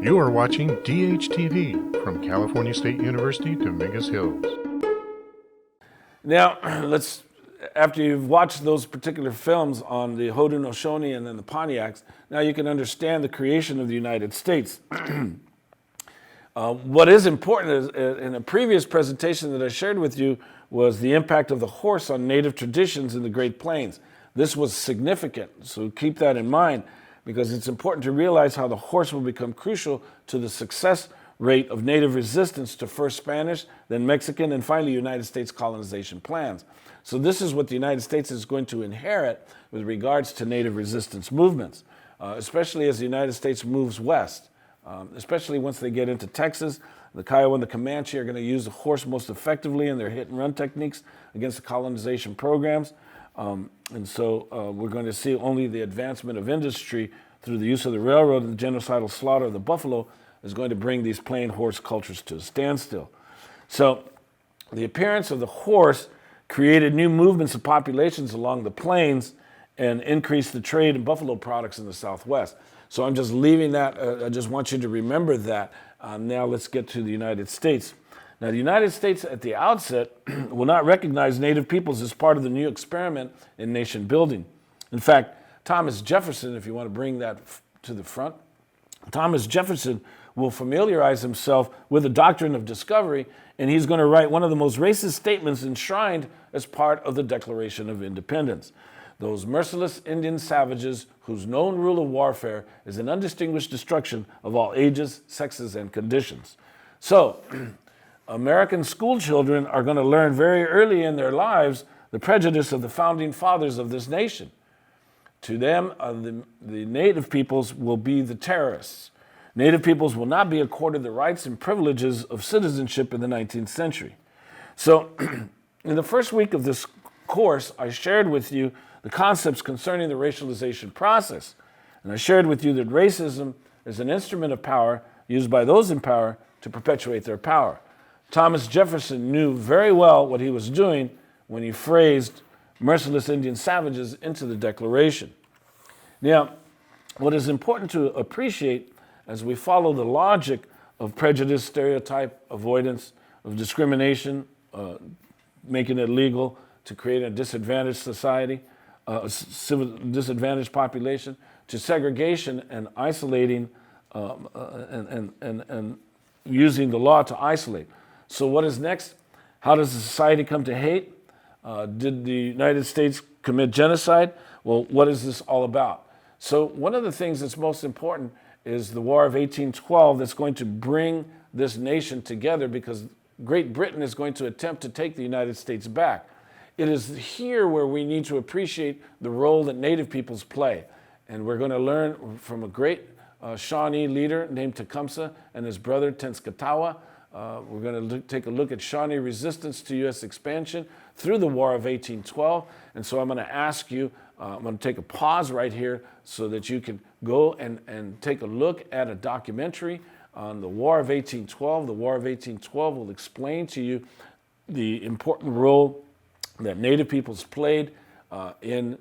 You are watching DHTV from California State University, Dominguez Hills. Now, after you've watched those particular films on the Haudenosaunee and then the Pontiacs, now you can understand the creation of the United States. What is important is, in a previous presentation that I shared with you, was the impact of the horse on native traditions in the Great Plains. This was significant, so keep that in mind, because it's important to realize how the horse will become crucial to the success rate of native resistance to first Spanish, then Mexican, and finally United States colonization plans. So this is what the United States is going to inherit with regards to native resistance movements, especially as the United States moves west, especially once they get into Texas. The Kiowa and the Comanche are going to use the horse most effectively in their hit and run techniques against the colonization programs. And so we're going to see only the advancement of industry through the use of the railroad and the genocidal slaughter of the buffalo is going to bring these plain horse cultures to a standstill. So the appearance of the horse created new movements of populations along the plains and increased the trade in buffalo products in the Southwest. So I'm just leaving that. I just want you to remember that. Now let's get to the United States. Now, the United States at the outset will not recognize Native peoples as part of the new experiment in nation building. In fact, Thomas Jefferson, if you want to bring that to the front, Thomas Jefferson will familiarize himself with the doctrine of discovery, and he's going to write one of the most racist statements enshrined as part of the Declaration of Independence. Those merciless Indian savages whose known rule of warfare is an undistinguished destruction of all ages, sexes, and conditions. So, American school children are going to learn very early in their lives the prejudice of the founding fathers of this nation. To them, the Native peoples will be the terrorists. Native peoples will not be accorded the rights and privileges of citizenship in the 19th century. So, in the first week of this course, I shared with you the concepts concerning the racialization process. And I shared with you that racism is an instrument of power used by those in power to perpetuate their power. Thomas Jefferson knew very well what he was doing when he phrased merciless Indian savages into the Declaration. Now, what is important to appreciate as we follow the logic of prejudice, stereotype, avoidance, of discrimination, making it legal to create a disadvantaged society, a disadvantaged population, to segregation and isolating and using the law to isolate. So what is next? How does the society come to hate? Did the United States commit genocide? Well, what is this all about? So one of the things that's most important is the War of 1812 that's going to bring this nation together, because Great Britain is going to attempt to take the United States back. It is here where we need to appreciate the role that Native peoples play. And we're going to learn from a great Shawnee leader named Tecumseh and his brother Tenskwatawa. We're going to take a look at Shawnee resistance to U.S. expansion through the War of 1812. And so I'm going to ask you, I'm going to take a pause right here so that you can go and take a look at a documentary on the War of 1812. The War of 1812 will explain to you the important role that Native peoples played in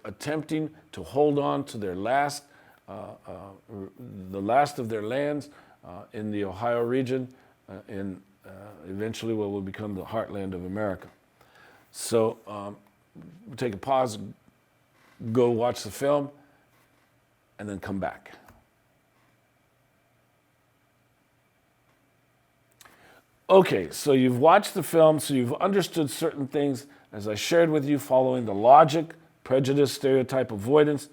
attempting to hold on to their the last of their lands in the Ohio region, in eventually what will become the heartland of America. So we'll take a pause, go watch the film, and then come back. Okay, so you've watched the film, so you've understood certain things, as I shared with you, following the logic, prejudice, stereotype, avoidance,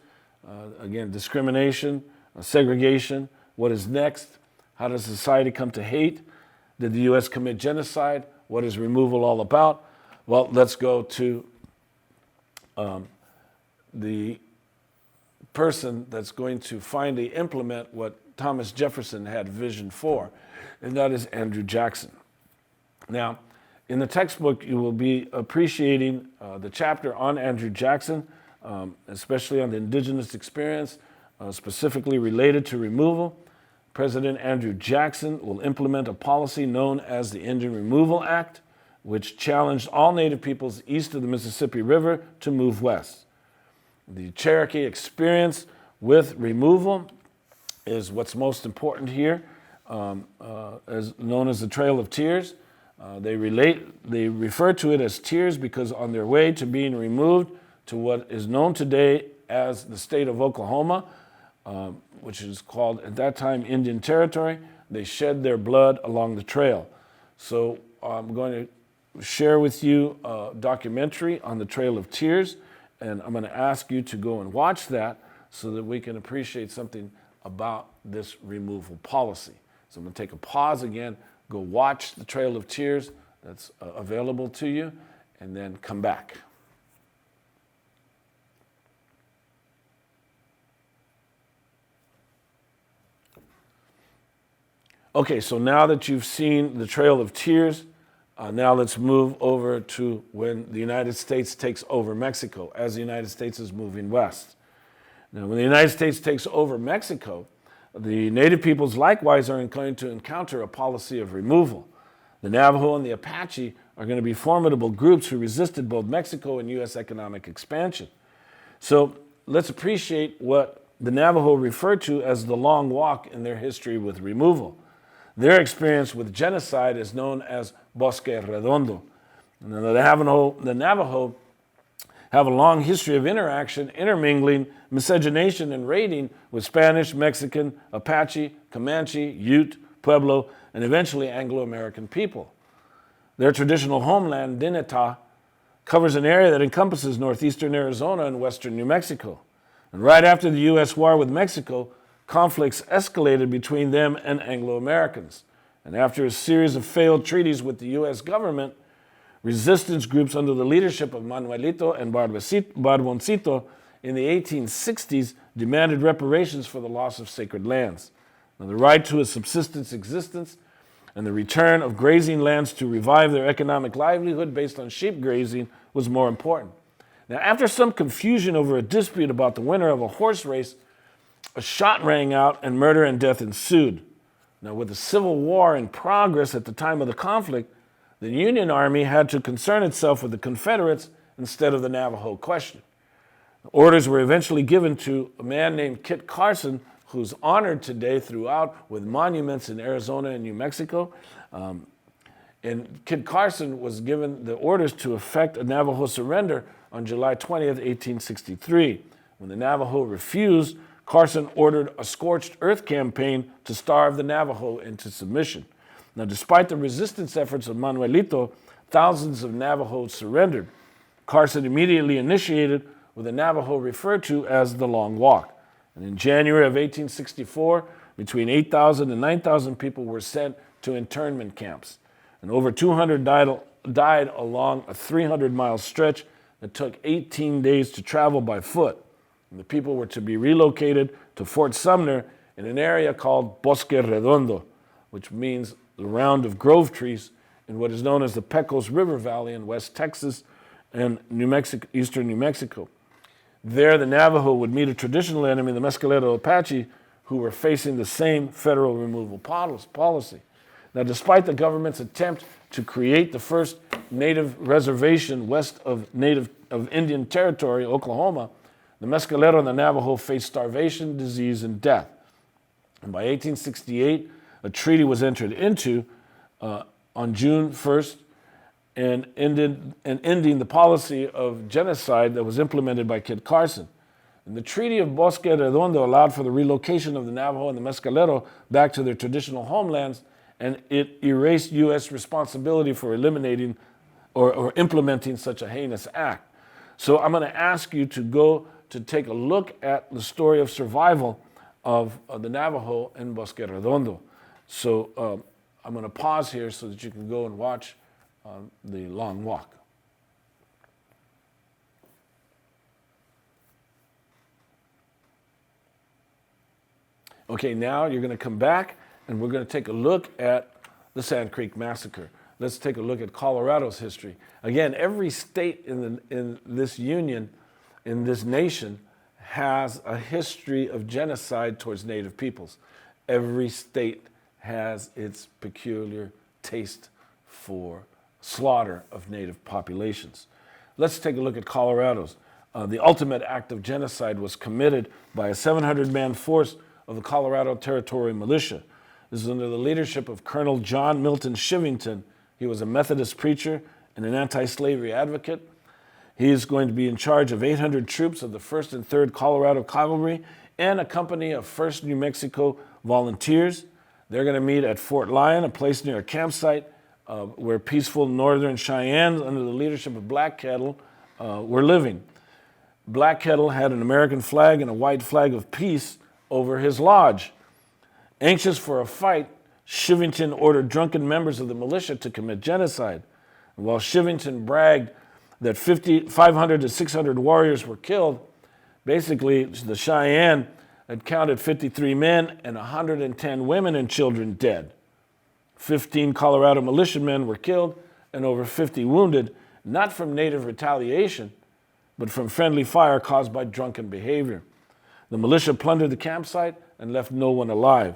again, discrimination, segregation. What is next? How does society come to hate? Did the U.S. commit genocide? What is removal all about? Well, let's go to the person that's going to finally implement what Thomas Jefferson had vision for, and that is Andrew Jackson. Now, in the textbook, you will be appreciating the chapter on Andrew Jackson, especially on the indigenous experience, specifically related to removal. President Andrew Jackson will implement a policy known as the Indian Removal Act, which challenged all Native peoples east of the Mississippi River to move west. The Cherokee experience with removal is what's most important here, as known as the Trail of Tears. They refer to it as tears because on their way to being removed to what is known today as the state of Oklahoma, which is called at that time Indian Territory, they shed their blood along the trail. So I'm going to share with you a documentary on the Trail of Tears, and I'm going to ask you to go and watch that so that we can appreciate something about this removal policy. So I'm going to take a pause again, go watch the Trail of Tears that's available to you, and then come back. Okay, so now that you've seen the Trail of Tears, now let's move over to when the United States takes over Mexico, as the United States is moving west. Now, when the United States takes over Mexico, the native peoples likewise are going to encounter a policy of removal. The Navajo and the Apache are going to be formidable groups who resisted both Mexico and U.S. economic expansion. So let's appreciate what the Navajo refer to as the long walk in their history with removal. Their experience with genocide is known as Bosque Redondo. Now, the Navajo have a long history of interaction, intermingling, miscegenation, and raiding with Spanish, Mexican, Apache, Comanche, Ute, Pueblo, and eventually Anglo-American people. Their traditional homeland, Dineta, covers an area that encompasses northeastern Arizona and western New Mexico. And right after the U.S. war with Mexico, conflicts escalated between them and Anglo-Americans. And after a series of failed treaties with the U.S. government, resistance groups under the leadership of Manuelito and Barboncito in the 1860s demanded reparations for the loss of sacred lands. Now, the right to a subsistence existence and the return of grazing lands to revive their economic livelihood based on sheep grazing was more important. Now, after some confusion over a dispute about the winner of a horse race, a shot rang out and murder and death ensued. Now, with the Civil War in progress at the time of the conflict, the Union Army had to concern itself with the Confederates instead of the Navajo question. Orders were eventually given to a man named Kit Carson, who's honored today throughout with monuments in Arizona and New Mexico. And Kit Carson was given the orders to effect a Navajo surrender on July 20th, 1863. When the Navajo refused, Carson ordered a scorched earth campaign to starve the Navajo into submission. Now, despite the resistance efforts of Manuelito, thousands of Navajos surrendered. Carson immediately initiated what the Navajo referred to as the Long Walk. And in January of 1864, between 8,000 and 9,000 people were sent to internment camps. And over 200 died along a 300-mile stretch that took 18 days to travel by foot. And the people were to be relocated to Fort Sumner in an area called Bosque Redondo, which means the round of grove trees in what is known as the Pecos River Valley in West Texas and New Mexico, eastern New Mexico. There, the Navajo would meet a traditional enemy, the Mescalero Apache, who were facing the same federal removal policy. Now, despite the government's attempt to create the first native reservation west of Indian Territory, Oklahoma, the Mescalero and the Navajo faced starvation, disease, and death. And by 1868, a treaty was entered into on June 1st and ending the policy of genocide that was implemented by Kit Carson. And the Treaty of Bosque Redondo allowed for the relocation of the Navajo and the Mescalero back to their traditional homelands, and it erased U.S. responsibility for eliminating or implementing such a heinous act. So I'm going to ask you to go to take a look at the story of survival of the Navajo in Bosque Redondo. So I'm going to pause here so that you can go and watch the Long Walk. Okay, now you're going to come back and we're going to take a look at the Sand Creek Massacre. Let's take a look at Colorado's history. Again, every state in this union, in this nation, has a history of genocide towards Native peoples. Every state has its peculiar taste for slaughter of Native populations. Let's take a look at Colorado's. The ultimate act of genocide was committed by a 700-man force of the Colorado Territory Militia. This is under the leadership of Colonel John Milton Chivington. He was a Methodist preacher and an anti-slavery advocate. He is going to be in charge of 800 troops of the 1st and 3rd Colorado Cavalry and a company of 1st New Mexico volunteers. They're going to meet at Fort Lyon, a place near a campsite where peaceful Northern Cheyennes under the leadership of Black Kettle were living. Black Kettle had an American flag and a white flag of peace over his lodge. Anxious for a fight, Chivington ordered drunken members of the militia to commit genocide. And while Chivington bragged that 500 to 600 warriors were killed, basically the Cheyenne had counted 53 men and 110 women and children dead. 15 Colorado militiamen were killed and over 50 wounded, not from Native retaliation, but from friendly fire caused by drunken behavior. The militia plundered the campsite and left no one alive.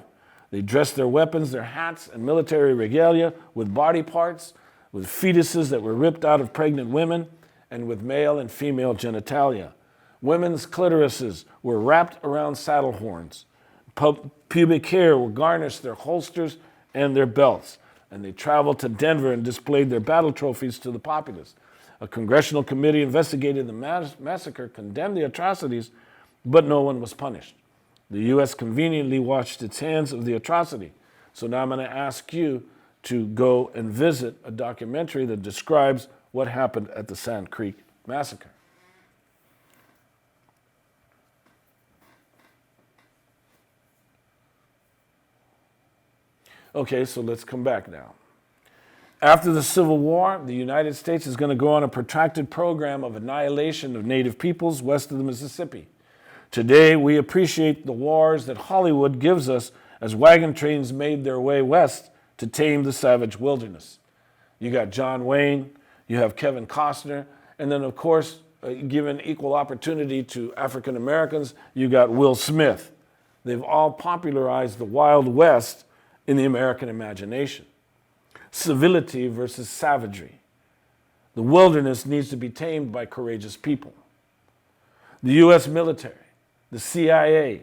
They dressed their weapons, their hats, and military regalia with body parts, with fetuses that were ripped out of pregnant women, and with male and female genitalia. Women's clitorises were wrapped around saddle horns. Pubic hair were garnished their holsters and their belts. And they traveled to Denver and displayed their battle trophies to the populace. A congressional committee investigated the massacre, condemned the atrocities, but no one was punished. The U.S. conveniently washed its hands of the atrocity. So now I'm going to ask you to go and visit a documentary that describes what happened at the Sand Creek Massacre. Okay, so let's come back now. After the Civil War, the United States is going to go on a protracted program of annihilation of Native peoples west of the Mississippi. Today, we appreciate the wars that Hollywood gives us as wagon trains made their way west to tame the savage wilderness. You got John Wayne, you have Kevin Costner, and then, of course, given equal opportunity to African Americans, you got Will Smith. They've all popularized the Wild West in the American imagination. Civility versus savagery. The wilderness needs to be tamed by courageous people. The U.S. military, the CIA,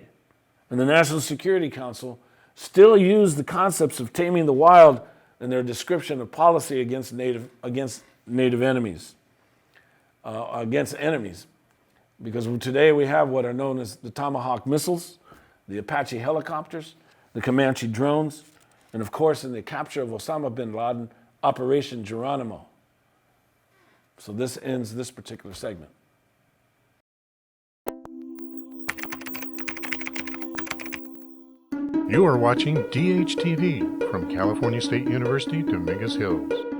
and the National Security Council still use the concepts of taming the wild in their description of policy against native enemies, against enemies. Because today we have what are known as the Tomahawk missiles, the Apache helicopters, the Comanche drones, and of course, in the capture of Osama bin Laden, Operation Geronimo. So this ends this particular segment. You are watching DHTV from California State University, Dominguez Hills.